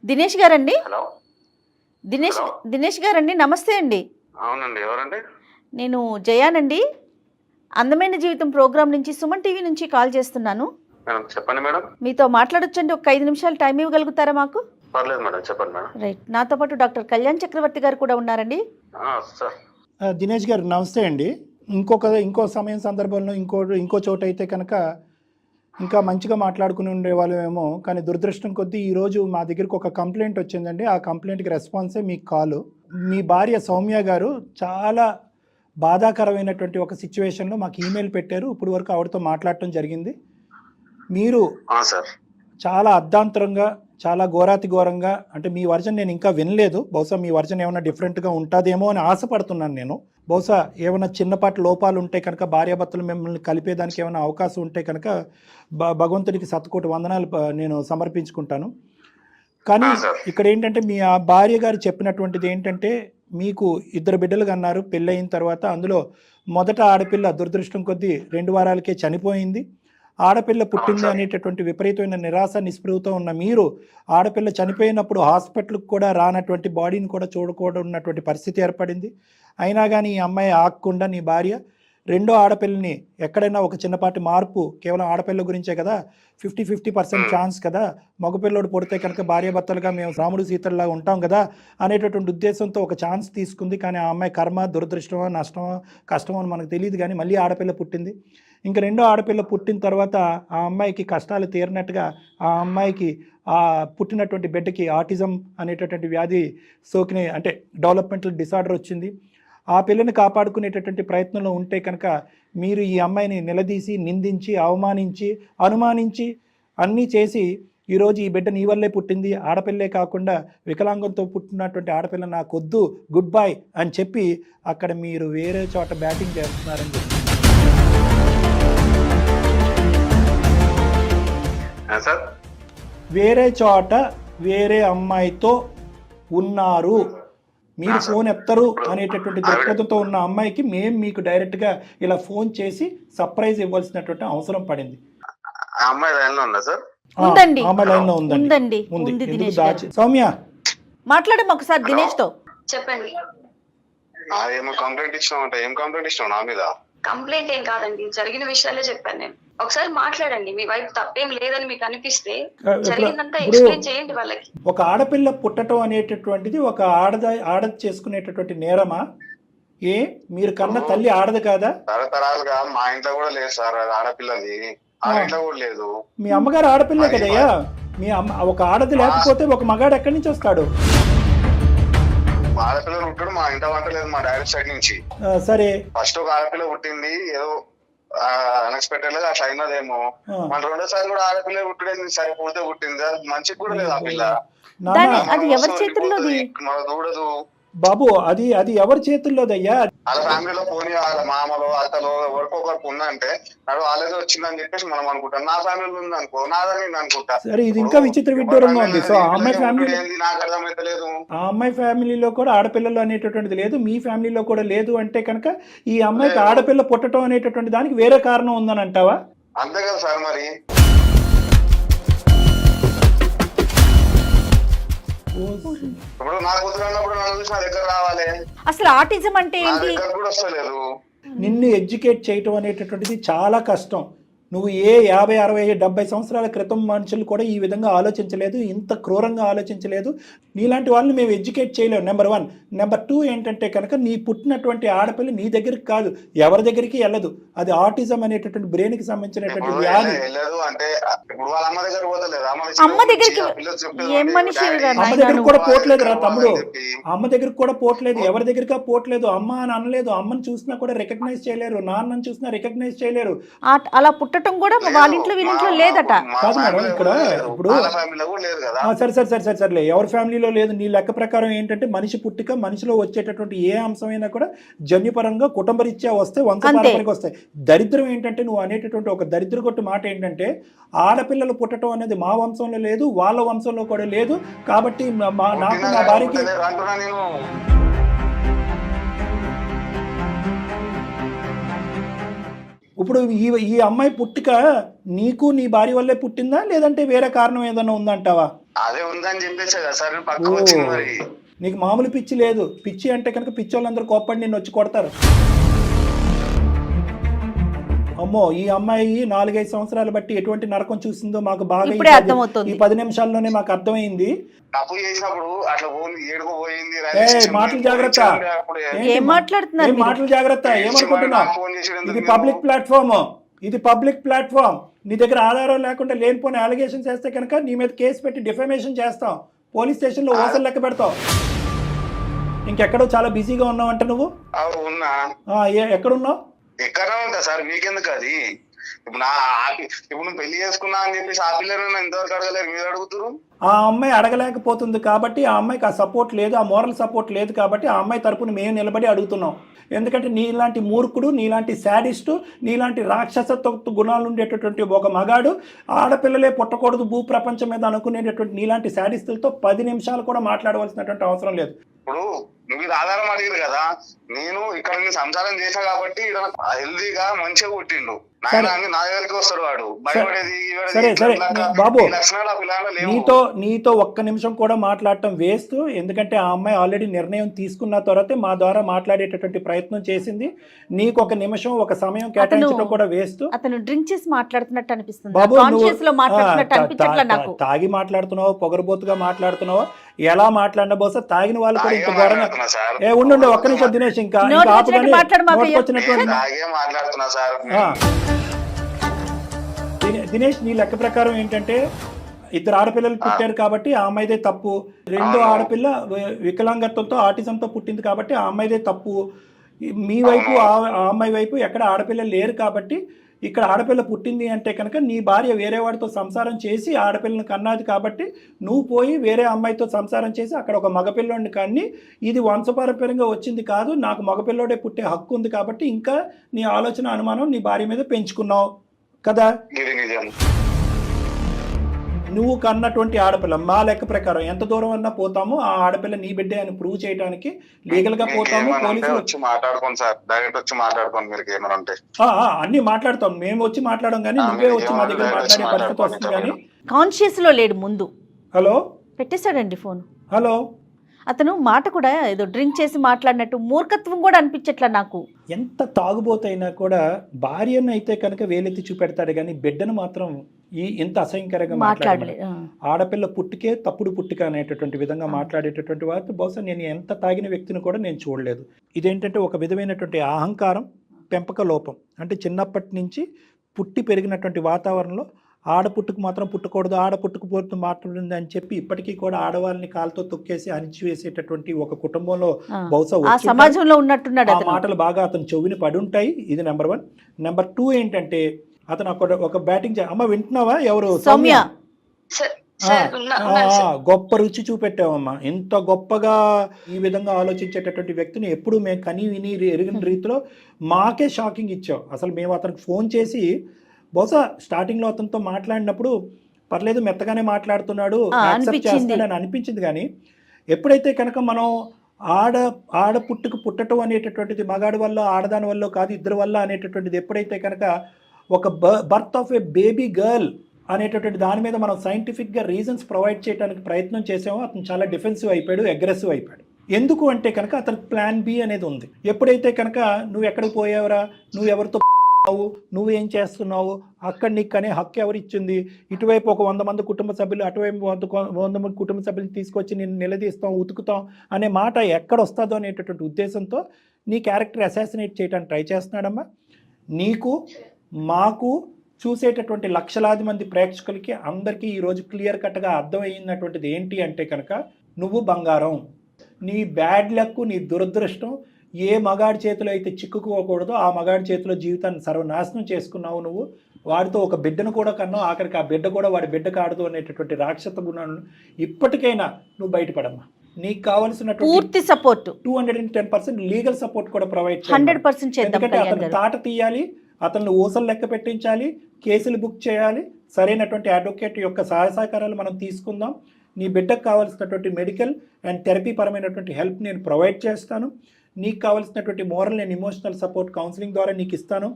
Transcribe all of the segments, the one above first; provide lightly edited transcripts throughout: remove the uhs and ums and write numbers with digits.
దినేష్ గారండి? Hello. Dinesh hello. Dinesh గారండి, నమస్తే అండి. అవునండి, ఎవరండి? నేను జయానండి. అందమైన జీవితం ప్రోగ్రాం నుంచి, సుమన్ టీవీ నుంచి కాల్ చేస్తున్నాను. మేడం చెప్పండి మేడం. మీతో మాట్లాడొచ్చండి? ఒక 5 నిమిషాలు టైం ఇవ్వగలుగుతారా మాకు? పర్లేదు మేడం, చెప్పండి మేడం. రైట్. నాతో పాటు డాక్టర్ కళ్యాణ్ చక్రవర్తి గారు కూడా ఉన్నారండి. సార్. దినేష్ గారు నమస్తే అండి. ఇంకో సమయం సందర్భంలో ఇంకో చోట అయితే కనుక ఇంకా మంచిగా మాట్లాడుకుని ఉండేవాళ్ళమేమో, కానీ దురదృష్టం కొద్దీ ఈరోజు మా దగ్గరికి ఒక కంప్లైంట్ వచ్చిందండి. ఆ కంప్లైంట్కి రెస్పాన్సే మీకు కాలు. మీ భార్య సౌమ్య గారు చాలా బాధాకరమైనటువంటి ఒక సిచ్యువేషన్లో మాకు ఈమెయిల్ పెట్టారు. ఇప్పుడు వరకు ఆవిడతో మాట్లాడటం జరిగింది. మీరు సార్. చాలా అర్ధాంతరంగా, చాలా ఘోరాతి ఘోరంగా, అంటే మీ వర్జన్ నేను ఇంకా వినలేదు, బహుశా మీ వర్జన్ ఏమైనా డిఫరెంట్గా ఉంటుందేమో అని ఆశపడుతున్నాను నేను. బహుశా ఏమైనా చిన్నపాటి లోపాలు ఉంటే కనుక, భార్యాభర్తలు మిమ్మల్ని కలిపేదానికి ఏమైనా అవకాశం ఉంటే కనుక భగవంతుడికి శతకోటి వందనాలు నేను సమర్పించుకుంటాను. కానీ ఇక్కడ ఏంటంటే మీ ఆ భార్య గారు చెప్పినటువంటిది ఏంటంటే, మీకు 2 బిడ్డలు కన్నారు పెళ్ళయిన తర్వాత. అందులో మొదట ఆడపిల్ల దురదృష్టం కొద్దీ 2 వారాలకే చనిపోయింది. ఆడపిల్ల పుట్టింది అనేటటువంటి విపరీతమైన నిరాశ నిస్పృహతో ఉన్న మీరు, ఆడపిల్ల చనిపోయినప్పుడు హాస్పిటల్కి కూడా రానటువంటి, బాడీని కూడా చూడకూడదు ఉన్నటువంటి పరిస్థితి ఏర్పడింది. అయినా కానీ ఈ అమ్మాయి ఆగకుండా నీ భార్య రెండో ఆడపిల్లని, ఎక్కడైనా ఒక చిన్నపాటి మార్పు, కేవలం ఆడపిల్ల గురించే కదా, 50% ఛాన్స్ కదా, మగపిల్లడు పుడితే కనుక భార్యాభర్తలుగా మేము రాముడు సీతల్లాగా ఉంటాం కదా అనేటటువంటి ఉద్దేశంతో ఒక ఛాన్స్ తీసుకుంది. కానీ ఆ అమ్మాయి కర్మ, దురదృష్టమో, నష్టమో, కష్టమో అని మనకు తెలియదు, కానీ మళ్ళీ ఆడపిల్ల పుట్టింది. ఇంకా రెండో ఆడపిల్ల పుట్టిన తర్వాత ఆ అమ్మాయికి కష్టాలు తీరినట్టుగా, ఆ అమ్మాయికి ఆ పుట్టినటువంటి బిడ్డకి ఆటిజం అనేటటువంటి వ్యాధి సోకిన, అంటే డెవలప్మెంటల్ డిసార్డర్ వచ్చింది. ఆ పిల్లని కాపాడుకునేటటువంటి ప్రయత్నంలో ఉంటే కనుక మీరు ఈ అమ్మాయిని నిలదీసి, నిందించి, అవమానించి, అనుమానించి, అన్నీ చేసి ఈరోజు ఈ బిడ్డ నీ వల్లే పుట్టింది, ఆడపిల్లే కాకుండా వికలాంగంతో పుట్టినటువంటి ఆడపిల్ల నాకొద్దు, గుడ్ బై అని చెప్పి అక్కడ మీరు వేరే చోట బ్యాటింగ్ చేస్తున్నారని చెప్పి సార్. వేరే చోట వేరే అమ్మాయితో ఉన్నారు, మీరు ఫోన్ ఎత్తరు అనేటటువంటి దృక్పథంతో ఉన్న అమ్మాయికి మేము మీకు డైరెక్ట్గా ఇలా ఫోన్ చేసి సర్ప్రైజ్ ఇవ్వాల్సినటువంటి అవసరం పడింది. ఆ అమ్మాయి లైన్లో ఉందా సార్? ఉందండి. అమ్మాయి లైన్లో ఉందండి. ఉంది. ఉంది ఎందుకు దినేష్ దాచి? గారు. సౌమ్య మాట్లాడము ఒకసారి దినేష్ తో. చెప్పండి. ఏమో కంప్లైంట్ ఇచ్చినామంట. ఏం కంప్లైంట్ ఇచ్చినావు నా మీద? కంప్లైంట్ ఏం కాదండి, జరిగిన విషయాలే చెప్పాను నేను. ఒకసారి మాట్లాడండి, మీ వైపు తప్పేం లేదని మీకు అనిపిస్తే జరిగిందంతా ఎక్స్ప్లెయిన్ చేయండి వాళ్ళకి. ఒక ఆడపిల్ల పుట్టడం అనేటటువంటిది ఒక ఆడది చేసుకునేటటువంటి నేరమా? మీరు కన్న తల్లి ఆడదు కాదా? తరతరాలుగా మా ఇంట్లో కూడా లేదు సార్, అది ఆడపిల్లది. ఆ ఇంట్లో కూడా లేదు. మీ అమ్మగారు ఆడపిల్లే కదయ్యా. మీ అమ్మ ఒక ఆడది లేకపోతే ఒక మగాడు ఎక్కడి నుంచి వస్తాడు? ఆడపిల్లలు పుట్టడం మా ఇంట వంట లేదు, మా డాడీ సైడ్ నుంచి. సరే, ఫస్ట్ ఒక ఆడపిల్ల పుట్టింది, ఏదో అన్ఎక్స్పెక్టెడ్ గా అట్లా అయినదేమో. మన రెండోసారి కూడా ఆడపిల్ల పుట్టడం సరే, పుడితే పుట్టింది, అది మంచిగా కూడా లేదు ఆ పిల్ల. అది ఎవరి చేతుల్లోది? మన దూడదు బాబు, అది ఎవరి చేతుల్లోదయ్యా? వాళ్ళ ఫ్యామిలీలో పోనీ వాళ్ళ మామలో అత్తలో ఎవరికొకరికి ఉందంటే నాడు వాళ్ళేదో వచ్చిందని చెప్పేసి మనం అనుకుంటాం. నా ఫ్యామిలీలో ఉంది అనుకో, నాదని నేను అనుకుంటా. సరే, ఇది ఇంకా విచిత్ర విడ్డూరంగా ఉంది. సో ఆ అమ్మాయి ఫ్యామిలీ, నాకు అర్థమైతలేదు. ఆ అమ్మాయి ఫ్యామిలీలో కూడా ఆడపిల్లలు అనేటటువంటిది లేదు, మీ ఫ్యామిలీలో కూడా లేదు అంటే కనుక ఈ అమ్మాయికి ఆడపిల్ల పుట్టడం అనేటటువంటి దానికి వేరే కారణం ఉందని అంటావా? అంతే కదా సార్. మరి ఇప్పుడు నా కూతురు అన్నప్పుడు నన్ను చూసి నా దగ్గర రావాలి. అసలు ఆటిజం అంటే నా ఏంటి? దగ్గర కూడా వస్తలేదు. నిన్ను ఎడ్యుకేట్ చేయటం అనేటటువంటిది చాలా కష్టం. నువ్వు 50, 60, 70 సంవత్సరాల క్రితం మనుషులు కూడా ఈ విధంగా ఆలోచించలేదు, ఇంత క్రూరంగా ఆలోచించలేదు. నీలాంటి వాళ్ళని మేము ఎడ్యుకేట్ చేయలేము, నెంబర్ 1. నెంబర్ 2 ఏంటంటే కనుక నీ పుట్టినటువంటి ఆడపిల్ల నీ దగ్గరికి కాదు, ఎవరి దగ్గరికి వెళ్ళదు. అది ఆటిజం అనేటటువంటి బ్రెయిన్కి సంబంధించినటువంటి వ్యాధి. అంటే ఇప్పుడు వాళ్ళ అమ్మ దగ్గర పోతలేదు. అమ్మ దగ్గరికి ఏం మనిషి? అమ్మ దగ్గరికి కూడా పోట్లేదు రా తమ్ముడు, అమ్మ దగ్గరికి కూడా పోట్లేదు, ఎవరి దగ్గరికి పోట్లేదు. అమ్మ అని అనలేదు, అమ్మని చూసినా కూడా రికగ్నైజ్ చేయలేరు, నాన్నని చూసినా రికగ్నైజ్ చేయలేరు. అలా పుట్టడం కూడా వాళ్ళింట్లో వీళ్ళింట్లో లేదట. కాదు మేడం, ఇక్కడ ఇప్పుడు సరే ఎవరి ఫ్యామిలీలో లేదు. నీ లెక్క ప్రకారం ఏంటంటే మనిషి పుట్టిక, మనిషిలో వచ్చేటటువంటి ఏ అంశమైనా కూడా జన్యుపరంగా కుటుంబరీత్యా వస్తే వంశపారంపర్యంగా వస్తాయి. దరిద్రం ఏంటంటే నువ్వు అనేటటువంటి ఒక దరిద్ర కొట్టు మాట ఏంటంటే, ఆడపిల్లలు పుట్టడం అనేది మా వంశంలో లేదు, వాళ్ళ వంశంలో కూడా లేదు, కాబట్టి నాకు నా భార్యకి ఇప్పుడు ఈ అమ్మాయి పుట్టుక నీకు నీ భార్య వల్లే పుట్టిందా లేదంటే వేరే కారణం ఏదైనా ఉందంటావా? అదే ఉందని చెప్పేసి కదా సార్ పక్క వచ్చింది మరి. నీకు మామూలు పిచ్చి లేదు. పిచ్చి అంటే కనుక పిచ్చి వాళ్ళందరూ కోప్పడి నిన్ను వచ్చి కొడతారు. అమ్మో ఈ అమ్మాయి 4-5 సంవత్సరాలు బట్టి ఎటువంటి నరకం చూసిందో మాకు బాగా ఈ 10 నిమిషాల్లోనే మాకు అర్థమైంది. తప్పు చేసినప్పుడు అట్లా ఏడుకోపోయింది. మాటలు జాగ్రత్త, మాటలు జాగ్రత్త. ఏమనుకుంటున్నా? ఇది పబ్లిక్ ప్లాట్ఫామ్, ఇది పబ్లిక్ ప్లాట్ఫామ్. నీ దగ్గర ఆధారం లేకుండా లేనిపోయిన అలిగేషన్స్ వేస్తే కనుక నీ మీద కేసు పెట్టి డిఫమేషన్ చేస్తాం. పోలీస్ స్టేషన్ లో ఓసలు లెక్క పెడతావు. ఇంకెక్కడో చాలా బిజీగా ఉన్నావు అంట నువ్వు. ఎక్కడున్నావు? ఎక్కడ ఉంటా సార్, మీకెందుకు అది? ఇప్పుడు నువ్వు పెళ్లి చేసుకున్నా అని చెప్పేసి ఆ పిల్లలు ఇంతవరకు అడగలేరు, మీరు అడుగుతారు. ఆ అమ్మాయి అడగలేకపోతుంది కాబట్టి, ఆ అమ్మాయికి ఆ సపోర్ట్ లేదు, ఆ మోరల్ సపోర్ట్ లేదు కాబట్టి ఆ అమ్మాయి తరపున మేము నిలబడి అడుగుతున్నాం. ఎందుకంటే నీలాంటి మూర్ఖుడు, నీలాంటి శాడిస్టు, నీలాంటి రాక్షసత్వ గుణాలు ఉండేటటువంటి ఒక మగాడు ఆడపిల్లలే పుట్టకూడదు భూప్రపంచం మీద అనుకునేటటువంటి నీలాంటి శాడిస్టులతో 10 నిమిషాలు కూడా మాట్లాడవలసినటువంటి అవసరం లేదు. ఇప్పుడు నువ్వు ఇది ఆధారం అడిగారు కదా, నేను ఇక్కడ సంసారం చేశా కాబట్టి హెల్దీగా మంచిగా పుట్టిండు. నా దగ్గరికి వస్తాడు వాడు భయపడేది. సరే సరే బాబు, నీతో ఒక్క నిమిషం కూడా మాట్లాడటం వేస్ట్. ఎందుకంటే ఆ అమ్మాయి ఆల్రెడీ నిర్ణయం తీసుకున్న తర్వాతే మా ద్వారా మాట్లాడేటటువంటి ప్రయత్నం చేసింది. నీకు ఒక నిమిషం ఒక సమయం కేటాయించడం కూడా వేస్ట్. అతను డ్రింక్ చేసి మాట్లాడుతున్నట్టు అనిపిస్తుంది బాబు. నాకు తాగి మాట్లాడుతున్నావు, పొగరబోతుగా మాట్లాడుతున్నావు, ఎలా మాట్లాడినా బహుశా తాగిన వాళ్ళు కూడా ఇంత ఘోరంగా. ఉండు ఒక్క నిమిషం దినేష్, ఇంకా దినేష్ నీ లెక్క ప్రకారం ఏంటంటే 2 ఆడపిల్లలు పుట్టారు కాబట్టి ఆ అమ్మాయిదే తప్పు. 2 ఆడపిల్ల వికలాంగత్వంతో ఆటిజంతో పుట్టింది కాబట్టి ఆ అమ్మాయిదే తప్పు. మీ వైపు ఆ అమ్మాయి వైపు ఎక్కడ ఆడపిల్లలు లేరు కాబట్టి ఇక్కడ ఆడపిల్ల పుట్టింది అంటే కనుక నీ భార్య వేరే వాడితో సంసారం చేసి ఆడపిల్లని కన్నది కాబట్టి నువ్వు పోయి వేరే అమ్మాయితో సంసారం చేసి అక్కడ ఒక మగపిల్లోడిని కన్ని ఇది వంశపారంపర్యంగా వచ్చింది కాదు, నాకు మగపిల్లోడే పుట్టే హక్కు ఉంది కాబట్టి ఇంకా నీ ఆలోచన అనుమానం నీ భార్య మీద పెంచుకున్నావు కదా. నువ్వు కన్నటువంటి ఆడపిల్ల మా లెక్క ప్రకారం ఎంత దూరం అన్నా పోతాము. ఆ ఆడపిల్ల నీ బిడ్డే అని ప్రూవ్ చేయడానికి లీగల్ గా పోతాము. పోలీసులు అన్ని మాట్లాడతాం, మేము వచ్చి మాట్లాడడం కానీ నువ్వే వచ్చి మా దగ్గర మాట్లాడే పరిస్థితి వస్తుంది. కానీ కాన్షియస్ లో లేడు ముందు. Hello పెట్టేశాడండి phone. హలో అతను మాట కూడా ఏదో డ్రింక్ చేసి మాట్లాడినట్టు మూర్ఖత్వం కూడా అనిపించట్లా నాకు. ఎంత తాగుబోతైనా కూడా భార్యను అయితే కనుక వేలెత్తి చూపెడతాడు కానీ బిడ్డను మాత్రం ఎంత అసహ్యకరంగా మాట్లాడలేదు. ఆడపిల్ల పుట్టుకే తప్పుడు పుట్టుక అనేటటువంటి విధంగా మాట్లాడేటటువంటి వారు బహుశా నేను ఎంత తాగిన వ్యక్తిని కూడా నేను చూడలేదు. ఇదేంటంటే ఒక విధమైనటువంటి అహంకారం, పెంపక లోపం. అంటే చిన్నప్పటి నుంచి పుట్టి పెరిగినటువంటి వాతావరణంలో ఆడపుట్టుకు మాత్రం పుట్టకూడదు, ఆడపుట్టుకుపోతూ మాట్లాడింది అని చెప్పి ఇప్పటికీ కూడా ఆడవాళ్ళని కాలుతో తొక్కేసి అణిచివేసేటటువంటి ఒక కుటుంబంలో బహుశా సమాజంలో ఉన్నట్టున్నాడు. ఆ మాటలు బాగా అతను చెవిని పడి ఉంటాయి. ఇది నెంబర్ 1. నెంబర్ 2 ఏంటంటే అతను ఒక బ్యాటింగ్ అమ్మ వింటున్నావా? ఎవరు? సౌమ్య. గొప్ప రుచి చూపెట్టావమ్మా. ఇంత గొప్పగా ఈ విధంగా ఆలోచించేటటువంటి వ్యక్తిని ఎప్పుడు మేము కని విని ఎరిగిన రీతిలో మాకే షాకింగ్ ఇచ్చావు. అసలు మేము అతనికి ఫోన్ చేసి బహుశా స్టార్టింగ్లో అతనితో మాట్లాడినప్పుడు పర్లేదు మెత్తగానే మాట్లాడుతున్నాడు, యాక్సెప్ట్ చేస్తున్నాడని అనిపించింది. కానీ ఎప్పుడైతే కనుక మనం ఆడ పుట్టడం అనేటటువంటిది మగాడి వల్ల ఆడదాని వల్ల కాదు, ఇద్దరి వల్ల అనేటటువంటిది ఎప్పుడైతే కనుక ఒక birth of A baby girl అనేటటువంటి దాని మీద మనం సైంటిఫిక్గా రీజన్స్ ప్రొవైడ్ చేయడానికి ప్రయత్నం చేసామో అతను చాలా డిఫెన్సివ్ అయిపోయాడు, అగ్రెసివ్ అయిపోయాడు. ఎందుకు అంటే కనుక అతనికి ప్లాన్ బి అనేది ఉంది. ఎప్పుడైతే కనుక నువ్వు ఎక్కడికి పోయావురా, నువ్వు ఎవరితో నువ్వేం చేస్తున్నావు, అక్కడ నీకు అనే హక్కు ఎవరు ఇచ్చింది, ఇటువైపు ఒక 100 మంది కుటుంబ సభ్యులు అటువైపు 100 మంది కుటుంబ సభ్యులు తీసుకొచ్చి నేను నిలదీస్తాం, ఉతుకుతాం అనే మాట ఎక్కడ వస్తుందో అనేటటువంటి ఉద్దేశంతో నీ క్యారెక్టర్ అసాసినేట్ చేయడానికి ట్రై చేస్తున్నాడమ్మా. నీకు మాకు చూసేటటువంటి లక్షలాది మంది ప్రేక్షకులకి అందరికీ ఈరోజు క్లియర్ కట్గా అర్థమయ్యినటువంటిది ఏంటి అంటే కనుక నువ్వు బంగారం. నీ బ్యాడ్ లక్, నీ దురదృష్టం ఏ మగాడి చేతిలో అయితే చిక్కుకోకూడదో ఆ మగాడి చేతిలో జీవితాన్ని సర్వనాశనం చేసుకున్నావు నువ్వు. వాడితో ఒక బిడ్డను కూడా కన్నావు, ఆఖరికి ఆ బిడ్డ కూడా వాడి బిడ్డ కాడదు అనేటటువంటి రాక్షస గుణాలను ఇప్పటికైనా నువ్వు బయటపడమ్మా. నీకు కావాల్సినటువంటి పూర్తి సపోర్ట్ 210% లీగల్ సపోర్ట్ కూడా ప్రొవైడ్ చేయాలి. 100% ఎందుకంటే అతను తాట తీయాలి, అతన్ని ఊసలు లెక్క పెట్టించాలి, కేసులు బుక్ చేయాలి. సరైనటువంటి అడ్వకేట్ యొక్క సహాయ సహకారాలు మనం తీసుకుందాం. నీ బిడ్డకు కావాల్సినటువంటి మెడికల్ అండ్ థెరపీ పరమైనటువంటి హెల్ప్ నేను ప్రొవైడ్ చేస్తాను. నీకు కావాల్సినటువంటి moral and emotional support counselling ద్వారా నీకు ఇస్తాను.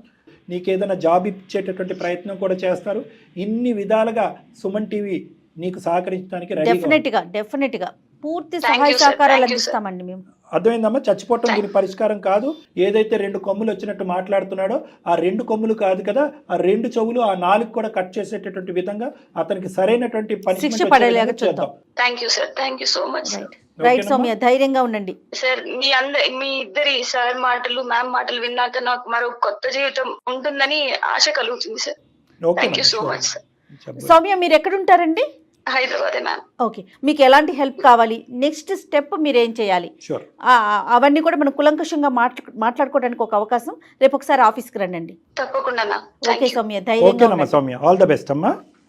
నీకు ఏదైనా జాబ్ ఇచ్చేటటువంటి ప్రయత్నం కూడా చేస్తారు. ఇన్ని విధాలుగా సుమన్ టీవీ నీకు సహకరించడానికి రెడీ. డెఫినెట్గా పూర్తి Thank సహాయ you, sir. సహకారాలు Thank you, sir. అందిస్తామండి మేము. అర్థమైందమ్మా? చచ్చిపోవటం దీని పరిష్కారం కాదు. ఏదైతే 2 కొమ్ములు వచ్చినట్టు మాట్లాడుతున్నాడో ఆ 2 కొమ్ములు కాదు కదా, ఆ 2 చెవులు, ఆ 4 కూడా కట్ చేసేటటువంటి విధంగా అతనికి సరైనటువంటి శిక్ష పడేలాగా చూద్దాం. Thank you sir, thank you so much. Right Soumya, ధైర్యంగా ఉండండి సార్. మీ ఇద్దరి సార్ మాటలు మ్యామ్ మాటలు విన్నాక నాకు మరో కొత్త జీవితం ఉంటుందని ఆశ కలుగుతుంది sir. Thank you so much sir. Soumya, మీరు ఎక్కడుంటారండి? హైదరాబాదే మ్యామ్. ఓకే, మీకు ఎలాంటి హెల్ప్ కావాలి, నెక్స్ట్ స్టెప్ మీరు ఏం చేయాలి, అవన్నీ కూడా మనం కులంకషంగా మాట్లాడుకోవడానికి ఒక అవకాశం. రేపు ఒకసారి ఆఫీస్కి రండి. తప్పకుండా మ్యామ్. ఓకే సౌమ్య, ధైర్యంగా సౌమ్య, ఆల్ ద బెస్ట్ అమ్మా.